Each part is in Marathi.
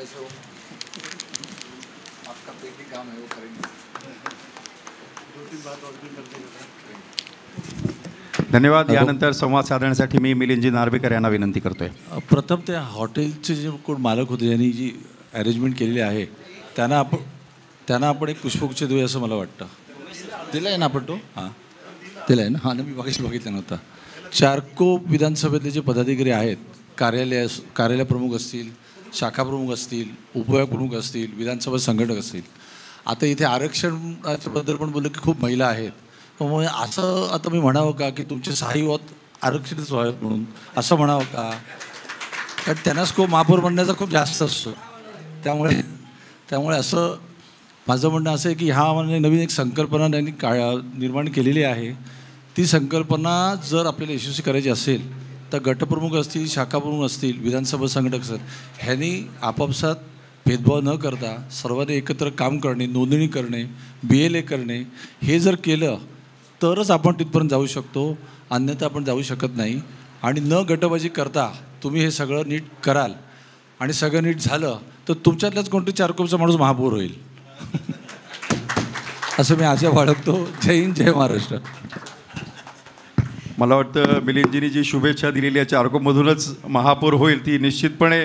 कैसे हो? आपका पेटी काम है वो करेंगे. 2-3 बात और भी करते हैं. धन्यवाद. यानंतर संवाद साधण्यासाठी मी मिलिंदजी नार्वेकर यांना विनंती करतोय. प्रथम त्या हॉटेलचे जे कोण मालक होते ज्यांनी जी अरेंजमेंट केलेली आहे त्यांना आपण एक पुष्पगुच्छ देऊया असं मला वाटतं. दिला आहे ना आपण तो? हां दिला आहे ना. हां ना, मी बघितलं नव्हता. चारको विधानसभेतले जे पदाधिकारी आहेत, कार्यालय प्रमुख असतील, शाखा प्रमुख असतील, उपविभाग प्रमुख असतील, विधानसभा संघटक असतील, आता इथे आरक्षणाबद्दल पण बोललं की खूप महिला आहेत. मग असं आता मी म्हणावं का की तुमचे 6 युवक आरक्षितच व्हावेत म्हणून असं म्हणावं का? कारण त्यांना स्कोप महापौर बनण्याचा खूप जास्त असतो. त्यामुळे असं माझं म्हणणं असं आहे की ह्या नवीन एक संकल्पना त्यांनी निर्माण केलेली आहे. ती संकल्पना जर आपल्याला यशस्वी करायची असेल तर गटप्रमुख असतील, शाखाप्रमुख असतील, विधानसभा संघटक असतील, ह्यांनी आपापसात भेदभाव न करता सर्वांनी एकत्र काम करणे, नोंदणी करणे, BLA करणे, हे जर केलं तरच आपण तिथपर्यंत जाऊ शकतो. अन्यथा आपण जाऊ शकत नाही. आणि न गटबाजी करता तुम्ही हे सगळं नीट कराल आणि सगळं नीट झालं तर तुमच्यातल्याच कोणतरी चारकोपचा माणूस महापौर होईल असं मी आशा बाळगतो. जय हिंद, जय महाराष्ट्र. मला वाटतं मिलिंदजींनी जी शुभेच्छा दिलेली आहे चारकोपमधूनच महापौर होईल ती निश्चितपणे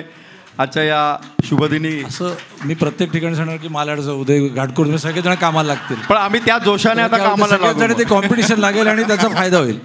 आजच्या या शुभदिनी. असं मी प्रत्येक ठिकाणी सांगणार की मालाड उदय घाटकोर सगळेजण कामाला लागतील. पण आम्ही त्या जोशाने आता कामाला लागू. ते कॉम्पिटिशन लागेल आणि त्याचा फायदा होईल.